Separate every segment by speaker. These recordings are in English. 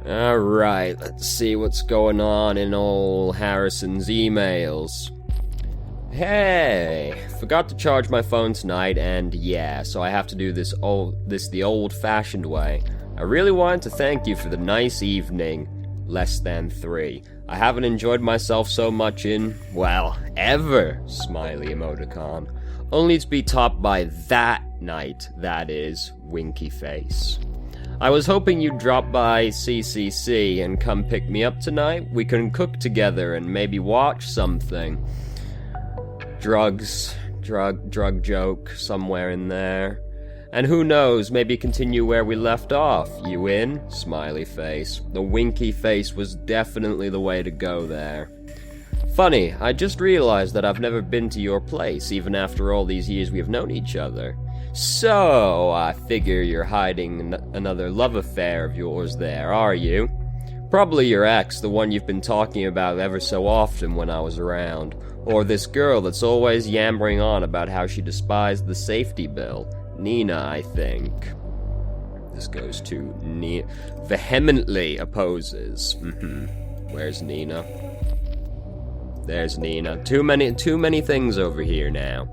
Speaker 1: Alright, let's see what's going on in old Harrison's emails. Hey, forgot to charge my phone tonight, and yeah, so I have to do this the old-fashioned way. I really wanted to thank you for the nice evening. Less than 3. I haven't enjoyed myself so much in, well, ever, smiley emoticon. Only to be topped by that night, that is, winky face. I was hoping you'd drop by CCC and come pick me up tonight. We can cook together and maybe watch something. Drug joke somewhere in there. And who knows, maybe continue where we left off. You in? Smiley face. The winky face was definitely the way to go there. Funny, I just realized that I've never been to your place, even after all these years we have known each other. So, I figure you're hiding another love affair of yours there, are you? Probably your ex, the one you've been talking about ever so often when I was around. Or this girl that's always yammering on about how she despised the safety bill. Nina, I think. This goes to Nina. Vehemently opposes. Where's Nina? There's Nina. Too many things over here now.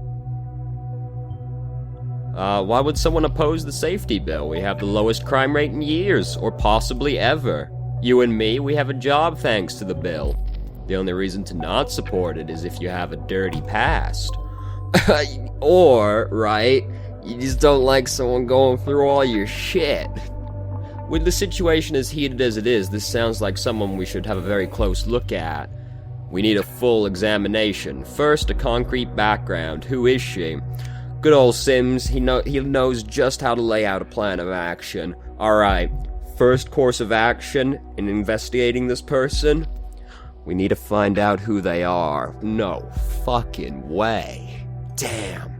Speaker 1: Why would someone oppose the safety bill? We have the lowest crime rate in years, or possibly ever. You and me, we have a job thanks to the bill. The only reason to not support it is if you have a dirty past. Or, right, you just don't like someone going through all your shit. With the situation as heated as it is, this sounds like someone we should have a very close look at. We need a full examination. First, a concrete background. Who is she? Good old Sims, he knows just how to lay out a plan of action. Alright, first course of action in investigating this person? We need to find out who they are. No fucking way. Damn.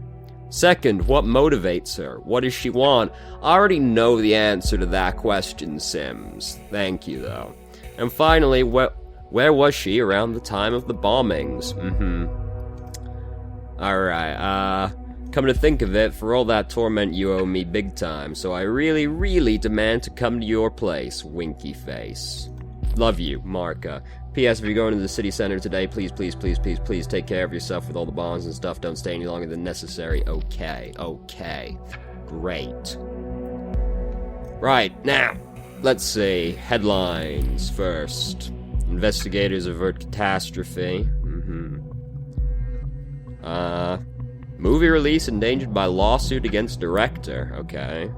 Speaker 1: Second, what motivates her? What does she want? I already know the answer to that question, Sims. Thank you, though. And finally, where was she around the time of the bombings? Alright, come to think of it, for all that torment you owe me big time, so I really, really demand to come to your place, winky face. Love you, Marka. P.S. If you're going to the city center today, please take care of yourself with all the bombs and stuff. Don't stay any longer than necessary. Okay. Great. Right, now, let's see. Headlines first. Investigators avert catastrophe. Movie release endangered by lawsuit against director. Okay.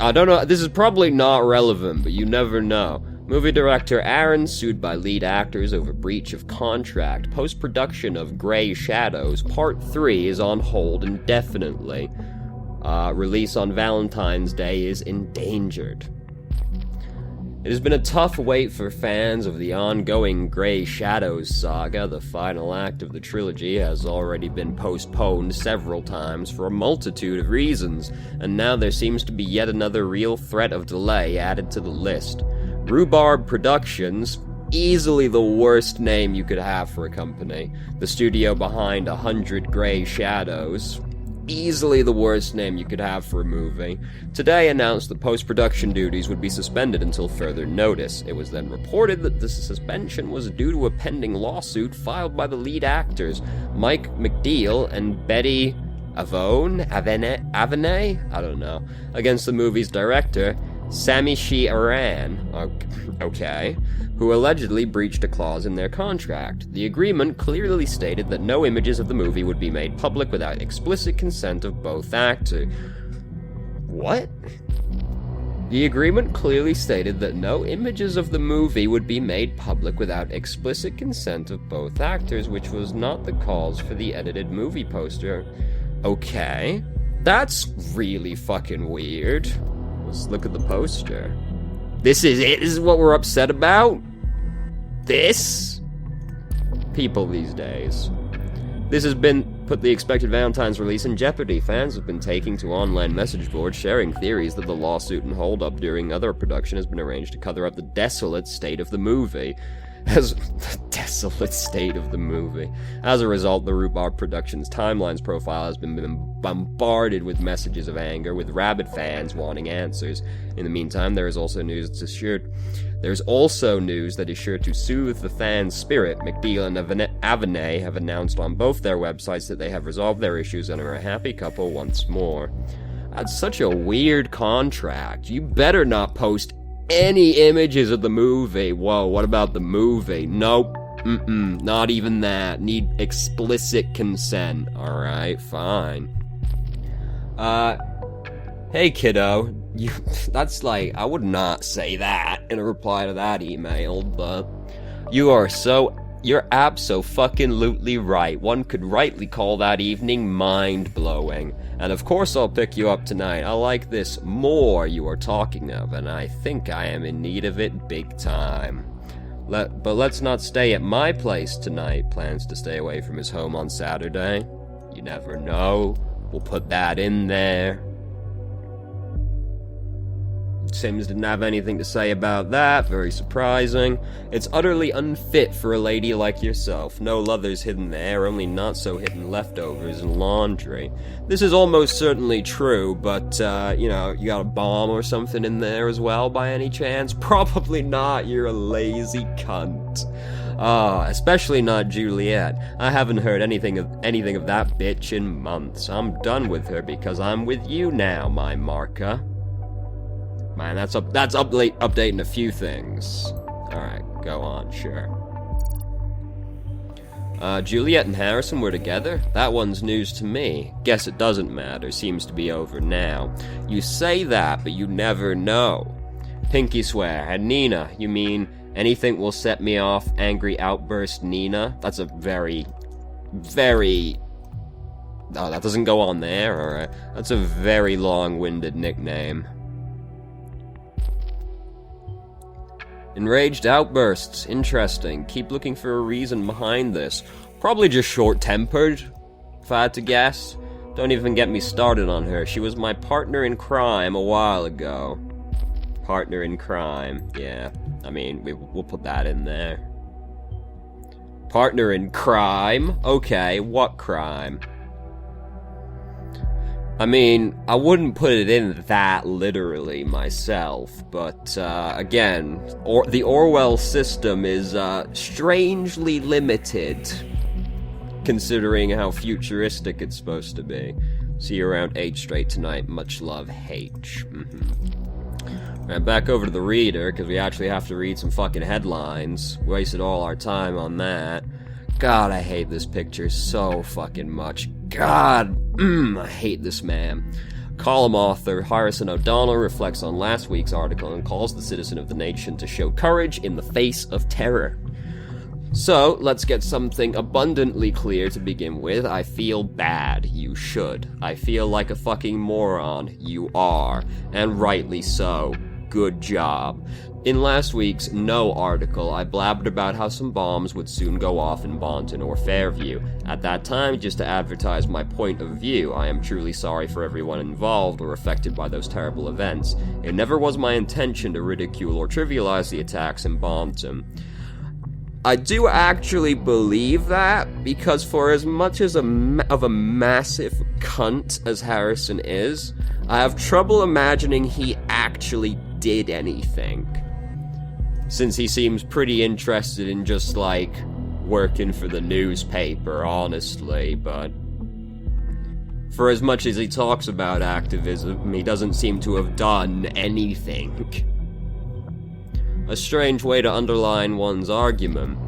Speaker 1: I don't know, this is probably not relevant, but you never know. Movie director Aaron sued by lead actors over breach of contract. Post-production of Grey Shadows Part 3 is on hold indefinitely. Release on Valentine's Day is endangered. It has been a tough wait for fans of the ongoing Grey Shadows saga. The final act of the trilogy has already been postponed several times for a multitude of reasons, and now there seems to be yet another real threat of delay added to the list. Rhubarb Productions, easily the worst name you could have for a company. The studio behind 100 Grey Shadows. Easily the worst name you could have for a movie. Today announced that post-production duties would be suspended until further notice. It was then reported that the suspension was due to a pending lawsuit filed by the lead actors, Mike McDeal and Betty Avene? I don't know. Against the movie's director, Samishi Aran, okay, who allegedly breached a clause in their contract. The agreement clearly stated that no images of the movie would be made public without explicit consent of both actors. What? The agreement clearly stated that no images of the movie would be made public without explicit consent of both actors, which was not the cause for the edited movie poster. Okay, that's really fucking weird. Let's look at the poster. This is it? This is what we're upset about? This? People these days. This has put the expected Valentine's release in jeopardy. Fans have been taking to online message boards, sharing theories that the lawsuit and holdup during other production has been arranged to cover up the desolate state of the movie. As the desolate state of the movie. As a result, the Rhubarb Productions Timelines profile has been bombarded with messages of anger, with rabid fans wanting answers. In the meantime, there is also news that is sure to soothe the fans' spirit. McNeil and Avenay have announced on both their websites that they have resolved their issues and are a happy couple once more. That's such a weird contract. You better not post any images of the movie. Whoa, what about the movie? Nope. Not even that. Need explicit consent. Alright, fine. Hey kiddo. That's like, I would not say that in a reply to that email, but you're abso-fucking-lutely right. One could rightly call that evening mind-blowing. And of course I'll pick you up tonight. I like this more you are talking of, and I think I am in need of it big time. But let's not stay at my place tonight. Plans to stay away from his home on Saturday. You never know. We'll put that in there. Sims didn't have anything to say about that, very surprising. It's utterly unfit for a lady like yourself. No leathers hidden there, only not-so-hidden leftovers and laundry. This is almost certainly true, but, you got a bomb or something in there as well, by any chance? Probably not, you're a lazy cunt. Especially not Juliet. I haven't heard anything of that bitch in months. I'm done with her because I'm with you now, my Marka. Man, that's updating a few things. Alright, go on, sure. Juliet and Harrison were together? That one's news to me. Guess it doesn't matter, seems to be over now. You say that, but you never know. Pinky swear. And Nina, you mean anything will set me off, angry outburst Nina? That's a very... Oh, that doesn't go on there? Alright. That's a very long-winded nickname. Enraged outbursts. Interesting. Keep looking for a reason behind this. Probably just short-tempered, if I had to guess. Don't even get me started on her. She was my partner in crime a while ago. Partner in crime. Yeah. I mean, we'll put that in there. Partner in crime? Okay, what crime? I mean, I wouldn't put it in that literally myself, but, again, the Orwell system is, strangely limited, considering how futuristic it's supposed to be. See you around 8 straight tonight. Much love, H. Alright, back over to the reader, because we actually have to read some fucking headlines. Wasted all our time on that. God, I hate this picture so fucking much. God, I hate this man. Column author Harrison O'Donnell reflects on last week's article and calls the citizen of the nation to show courage in the face of terror. So, let's get something abundantly clear to begin with. I feel bad. You should. I feel like a fucking moron. You are. And rightly so. Good job. In last week's No article, I blabbed about how some bombs would soon go off in Bonton or Fairview. At that time, just to advertise my point of view, I am truly sorry for everyone involved or affected by those terrible events. It never was my intention to ridicule or trivialize the attacks in Bonton. I do actually believe that, because for as much as of a massive cunt as Harrison is, I have trouble imagining he actually did anything. Since he seems pretty interested in just, like, working for the newspaper, honestly, but for as much as he talks about activism, he doesn't seem to have done anything. A strange way to underline one's argument.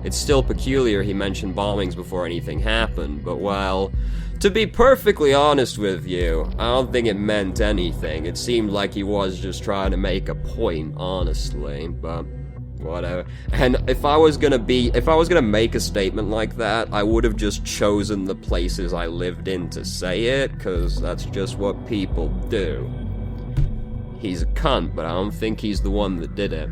Speaker 1: It's still peculiar he mentioned bombings before anything happened, but well, to be perfectly honest with you, I don't think it meant anything. It seemed like he was just trying to make a point, honestly, but whatever. And if I was gonna make a statement like that, I would have just chosen the places I lived in to say it, cause that's just what people do. He's a cunt, but I don't think he's the one that did it.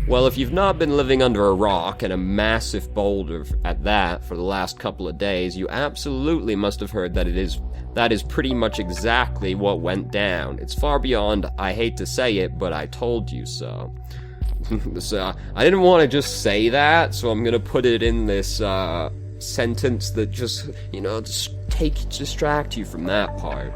Speaker 1: Well, if you've not been living under a rock and a massive boulder at that for the last couple of days, you absolutely must have heard that that is pretty much exactly what went down. It's far beyond, I hate to say it, but I told you so. So, I didn't want to just say that, so I'm gonna put it in this, sentence that just, distract you from that part.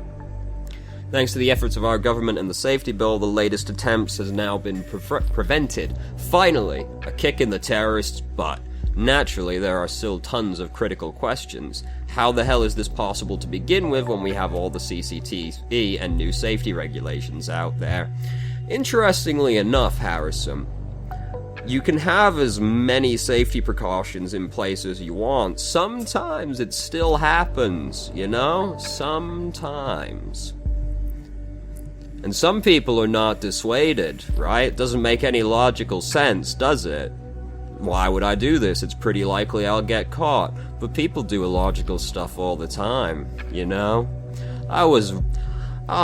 Speaker 1: Thanks to the efforts of our government and the safety bill, the latest attempts has now been prevented. Finally, a kick in the terrorists' butt. Naturally, there are still tons of critical questions. How the hell is this possible to begin with when we have all the CCTV and new safety regulations out there? Interestingly enough, Harrison, you can have as many safety precautions in place as you want. Sometimes it still happens, Sometimes. And some people are not dissuaded, right? It doesn't make any logical sense, does it? Why would I do this? It's pretty likely I'll get caught. But people do illogical stuff all the time, I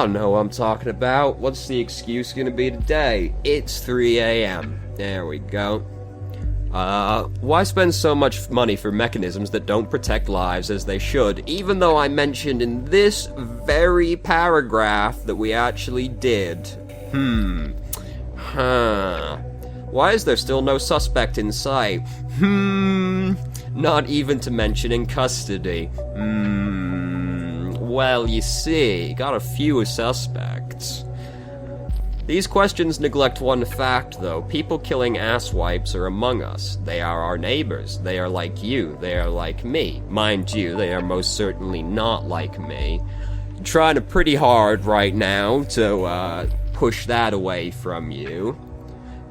Speaker 1: don't know what I'm talking about. What's the excuse gonna be today? It's 3 a.m. There we go. Why spend so much money for mechanisms that don't protect lives as they should, even though I mentioned in this very paragraph that we actually did? Why is there still no suspect in sight? Not even to mention in custody. Well, you see, got a few suspects. These questions neglect one fact, though. People killing asswipes are among us. They are our neighbors. They are like you. They are like me. Mind you, they are most certainly not like me. I'm trying pretty hard right now to push that away from you.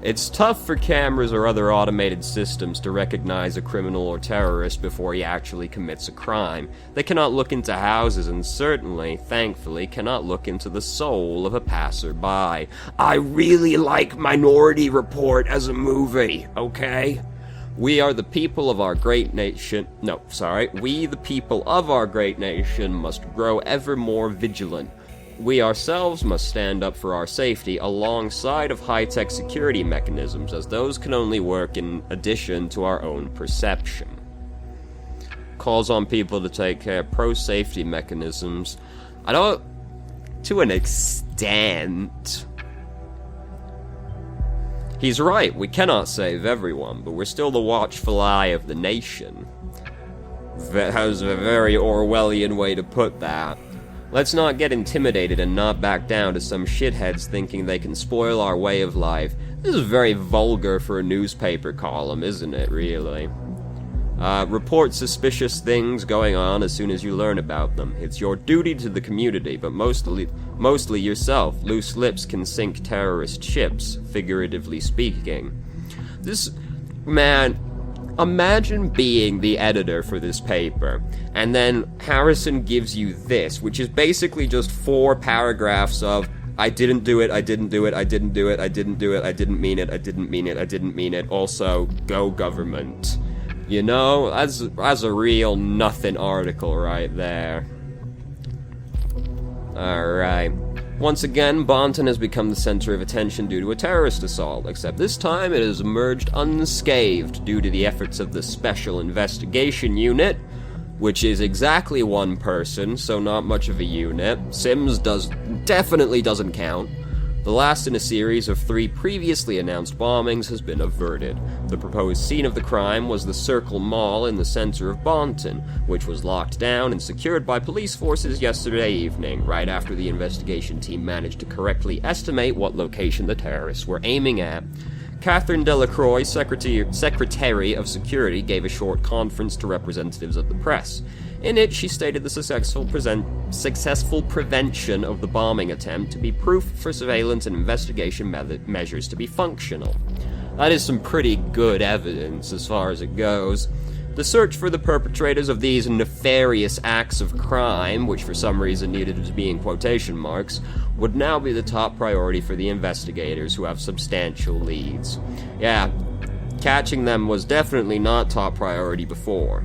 Speaker 1: It's tough for cameras or other automated systems to recognize a criminal or terrorist before he actually commits a crime. They cannot look into houses and certainly, thankfully, cannot look into the soul of a passerby. I really like Minority Report as a movie, okay? We are the people of our great nation... We, the people of our great nation, must grow ever more vigilant. We ourselves must stand up for our safety alongside of high-tech security mechanisms, as those can only work in addition to our own perception. Calls on people to take care of pro-safety mechanisms. To an extent. He's right, we cannot save everyone, but we're still the watchful eye of the nation. That was a very Orwellian way to put that. Let's not get intimidated and not back down to some shitheads thinking they can spoil our way of life. This is very vulgar for a newspaper column, isn't it, really? Report suspicious things going on as soon as you learn about them. It's your duty to the community, but mostly yourself. Loose lips can sink terrorist ships, figuratively speaking. Imagine being the editor for this paper, and then Harrison gives you this, which is basically just 4 paragraphs of, I didn't do it, I didn't do it, I didn't do it, I didn't do it, I didn't mean it, I didn't mean it, I didn't mean it, also, go government. That's a real nothing article right there. Alright. Once again, Bonton has become the center of attention due to a terrorist assault, except this time it has emerged unscathed due to the efforts of the Special Investigation Unit, which is exactly one person, so not much of a unit. Sims definitely doesn't count. The last in a series of 3 previously announced bombings has been averted. The proposed scene of the crime was the Circle Mall in the center of Bonton, which was locked down and secured by police forces yesterday evening, right after the investigation team managed to correctly estimate what location the terrorists were aiming at. Catherine Delacroix, Secretary of Security, gave a short conference to representatives of the press. In it, she stated the successful prevention of the bombing attempt to be proof for surveillance and investigation measures to be functional. That is some pretty good evidence as far as it goes. The search for the perpetrators of these nefarious acts of crime, which for some reason needed to be in quotation marks, would now be the top priority for the investigators who have substantial leads. Yeah, catching them was definitely not top priority before.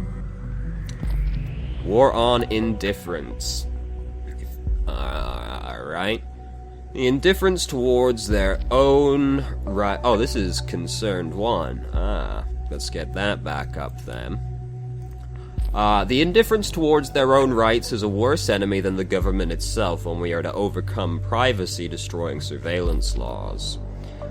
Speaker 1: War on indifference. Alright. The indifference towards their own right. Oh, this is concerned 1. Let's get that back up then. The indifference towards their own rights is a worse enemy than the government itself when we are to overcome privacy-destroying surveillance laws.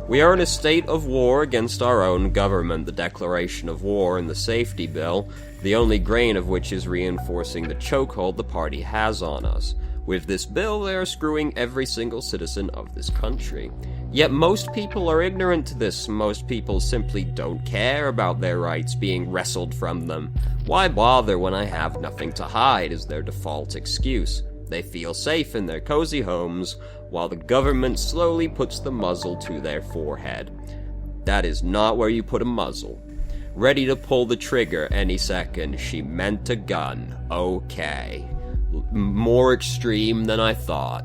Speaker 1: We are in a state of war against our own government, the declaration of war and the safety bill, the only grain of which is reinforcing the chokehold the party has on us. With this bill, they are screwing every single citizen of this country. Yet most people are ignorant to this. Most people simply don't care about their rights being wrestled from them. Why bother when I have nothing to hide is their default excuse. They feel safe in their cozy homes, while the government slowly puts the muzzle to their forehead. That is not where you put a muzzle. Ready to pull the trigger any second. She meant a gun. Okay. More extreme than I thought.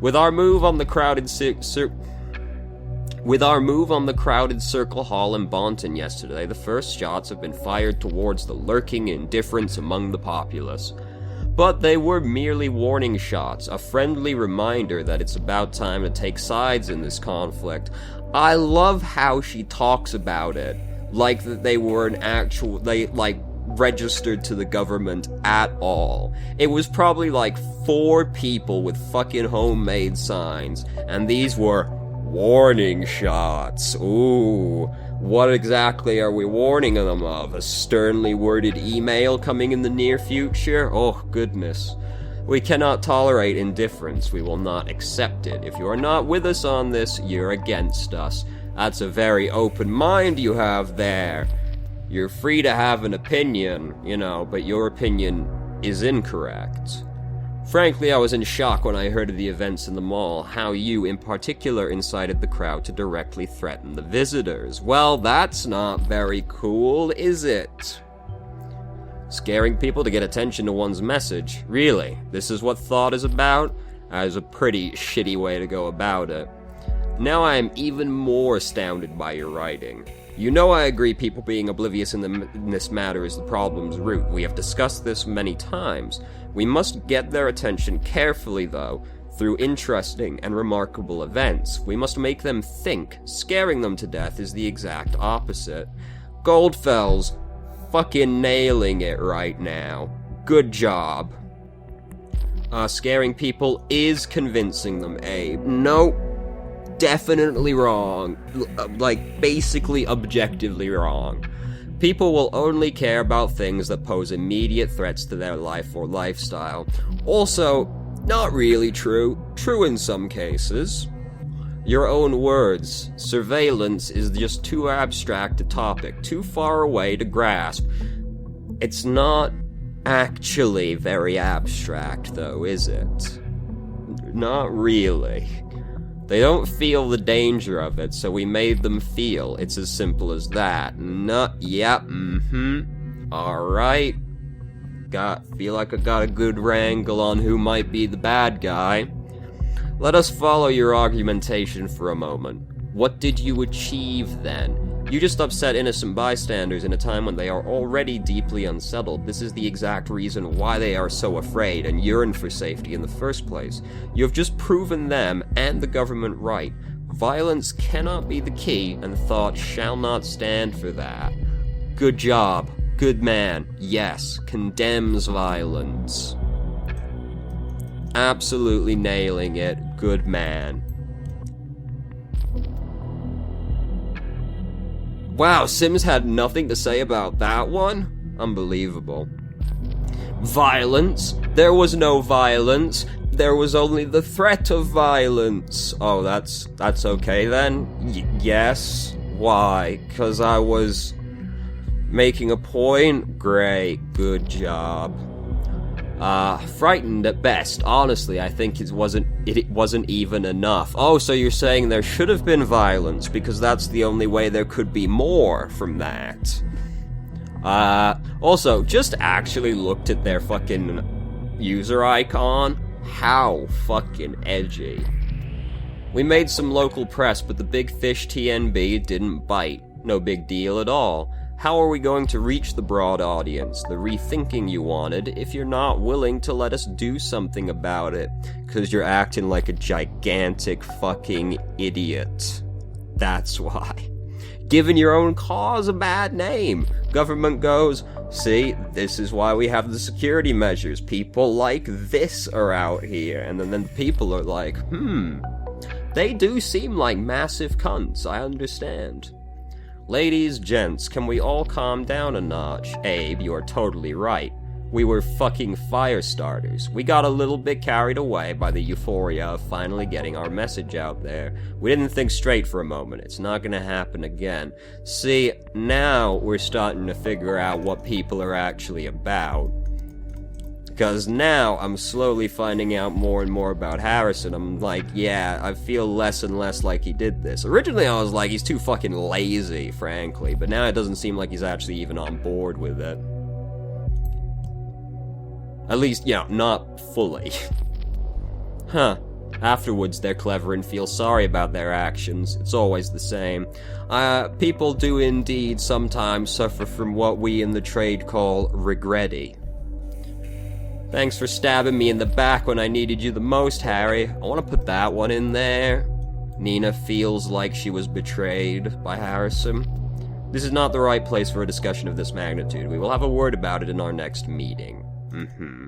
Speaker 1: With our move on the crowded circle hall in Bonton yesterday, the first shots have been fired towards the lurking indifference among the populace. But they were merely warning shots, a friendly reminder that it's about time to take sides in this conflict. I love how she talks about it, like that they were registered to the government at all. It was probably like 4 people with fucking homemade signs, and these were warning shots. Ooh, what exactly are we warning them of? A sternly worded email coming in the near future? Oh, goodness. We cannot tolerate indifference. We will not accept it. If you are not with us on this, you're against us. That's a very open mind you have there. You're free to have an opinion, but your opinion is incorrect. Frankly, I was in shock when I heard of the events in the mall, how you in particular incited the crowd to directly threaten the visitors. Well, that's not very cool, is it? Scaring people to get attention to one's message. Really? This is what thought is about? That is a pretty shitty way to go about it. Now I am even more astounded by your writing. You know I agree people being oblivious in this matter is the problem's root. We have discussed this many times. We must get their attention carefully, though, through interesting and remarkable events. We must make them think. Scaring them to death is the exact opposite. Goldfell's fucking nailing it right now. Good job. Scaring people is convincing them, Abe. Nope. Definitely wrong. Basically objectively wrong. People will only care about things that pose immediate threats to their life or lifestyle. Also, not really true. True in some cases. Your own words. Surveillance is just too abstract a topic, too far away to grasp. It's not actually very abstract, though, is it? Not really. They don't feel the danger of it, so we made them feel. It's as simple as that. Alright. Feel like I got a good wrangle on who might be the bad guy. Let us follow your argumentation for a moment. What did you achieve, then? You just upset innocent bystanders in a time when they are already deeply unsettled. This is the exact reason why they are so afraid and yearn for safety in the first place. You have just proven them and the government right. Violence cannot be the key, and thought shall not stand for that. Good job. Good man. Yes. Condemns violence. Absolutely nailing it. Good man. Wow, Sims had nothing to say about that one? Unbelievable. Violence? There was no violence. There was only the threat of violence. Oh, that's okay then? Yes? Why? 'Cause I was making a point? Great, good job. Frightened at best. Honestly, I think it wasn't even enough. Oh, so you're saying there should have been violence, because that's the only way there could be more from that. Also, just actually looked at their fucking user icon. How fucking edgy. We made some local press, but the big fish TNB didn't bite. No big deal at all. How are we going to reach the broad audience, the rethinking you wanted, if you're not willing to let us do something about it? 'Cause you're acting like a gigantic fucking idiot. That's why. Giving your own cause a bad name. Government goes, see, this is why we have the security measures. People like this are out here. And then the people are like, They do seem like massive cunts, I understand. Ladies, gents, can we all calm down a notch? Abe, you are totally right. We were fucking fire starters. We got a little bit carried away by the euphoria of finally getting our message out there. We didn't think straight for a moment. It's not gonna happen again. See, now we're starting to figure out what people are actually about. Because now I'm slowly finding out more and more about Harrison. I'm like, yeah, I feel less and less like he did this. Originally I was like, he's too fucking lazy, frankly. But now it doesn't seem like he's actually even on board with it. At least, not fully. Huh. Afterwards, they're clever and feel sorry about their actions. It's always the same. People do indeed sometimes suffer from what we in the trade call regretty. Thanks for stabbing me in the back when I needed you the most, Harry. I want to put that one in there. Nina feels like she was betrayed by Harrison. This is not the right place for a discussion of this magnitude. We will have a word about it in our next meeting. Mm-hmm.